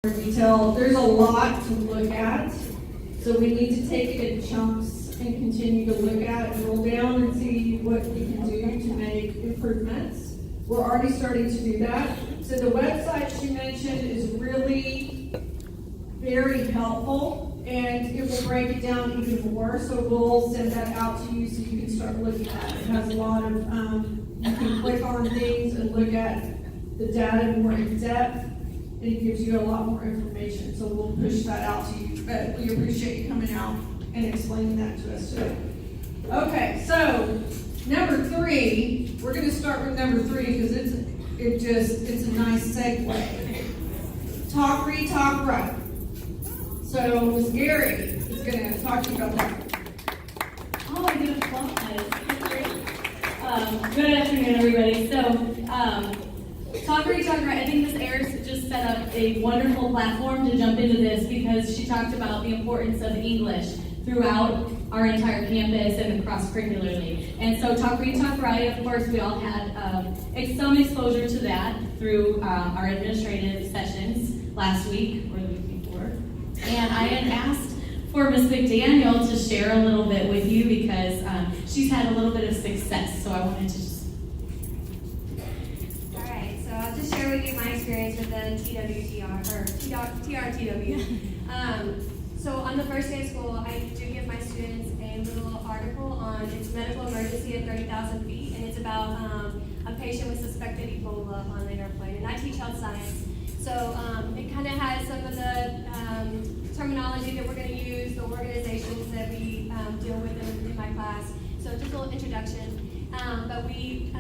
detail. There's a lot to look at, so we need to take it in chunks and continue to look at and roll down and see what we can do to make improvements. We're already starting to do that. So the website she mentioned is really very helpful, and it will break it down even more. So we'll send that out to you so you can start looking at it. It has a lot of, you can click on things and look at the data more in depth, and it gives you a lot more information. So we'll push that out to you, but we appreciate you coming out and explaining that to us today. Okay, so number 3, we're gonna start with number 3 because it's a nice segue. Talk, read, talk, write. So Ms. Gary is gonna talk to you about that. Oh, I did applause. Good afternoon, everybody. So, Talk, Read, Talk, Write. I think Ms. Ayers just set up a wonderful platform to jump into this because she talked about the importance of English throughout our entire campus and cross-curricularly. And so Talk, Read, Talk, Write, of course, we all had some exposure to that through our administrative sessions last week or the week before. And I had asked for Ms. McDaniel to share a little bit with you because she's had a little bit of success, so I wanted to just... All right, so I'll just share with you my experience with the TWTR, or TRTW. So on the first day of school, I do give my students a little article on its medical emergency at 30,000 feet, and it's about a patient with suspected Ebola on the airplane, and I teach health science. So it kind of has some of the terminology that we're going to use, the organizations that we deal with in my class. So just a little introduction. But we,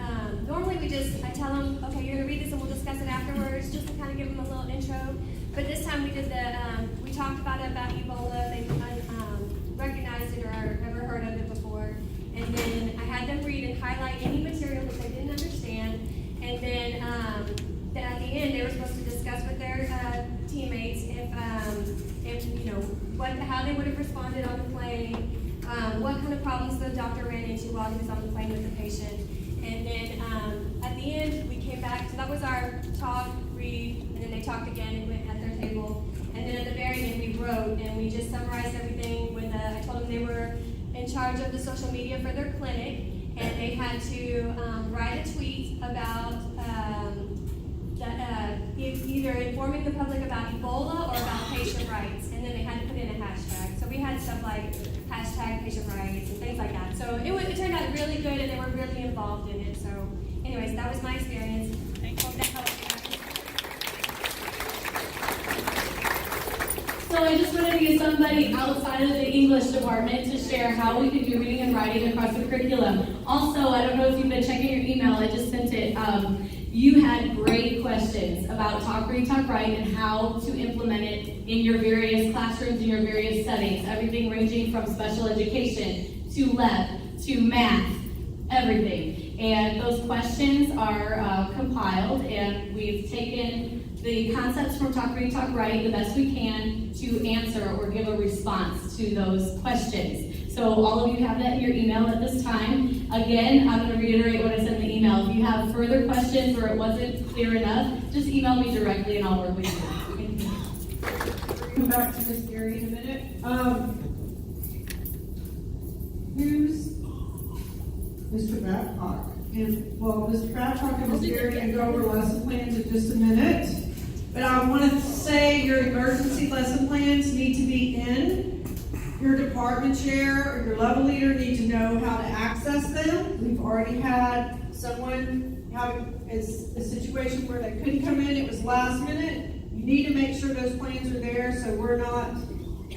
normally I tell them, okay, you're going to read this and we'll discuss it afterwards, just to kind of give them a little intro. But this time we did we talked about Ebola. They recognized it or ever heard of it before. And then I had them read and highlight any material that they didn't understand. And then at the end, they were supposed to discuss with their teammates if you know, how they would have responded on the plane, what kind of problems the doctor ran into while he was on the plane with the patient. And then at the end, we came back. So that was our talk, read, and then they talked again and went at their table. And then at the very end, we wrote, and we just summarized everything with I told them they were in charge of the social media for their clinic, and they had to write a tweet about either informing the public about Ebola or about patient rights, and then they had to put in a hashtag. So we had stuff like hashtag patient rights and things like that. So it turned out really good, and they were really involved in it. So anyways, that was my experience. Hope that helps you. So I just wanted to get somebody outside of the English department to share how we can do reading and writing across the curriculum. Also, I don't know if you've been checking your email, I just sent it. You had great questions about Talk, Read, Talk, Write and how to implement it in your various classrooms, in your various settings, everything ranging from special education to LEP to math, everything. And those questions are compiled, and we've taken the concepts from Talk, Read, Talk, Write the best we can to answer or give a response to those questions. So all of you have that in your email at this time. Again, I'm going to reiterate what I said in the email. If you have further questions or it wasn't clear enough, just email me directly and I'll work with you. We'll come back to Ms. Gary in a minute. Who's Mr. Babcock? And well, Mr. Babcock and Ms. Gary can go over lesson plans in just a minute. But I want to say your emergency lesson plans need to be in. Your department chair or your level leader need to know how to access them. We've already had someone have a situation where they couldn't come in, it was last minute. You need to make sure those plans are there so we're not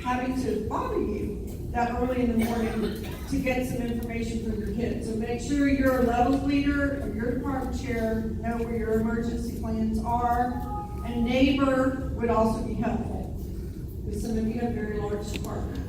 having to bother you that early in the morning to get some information for your kids. So make sure your level leader or your department chair know where your emergency plans are. A neighbor would also be helpful, because some of you have very large departments.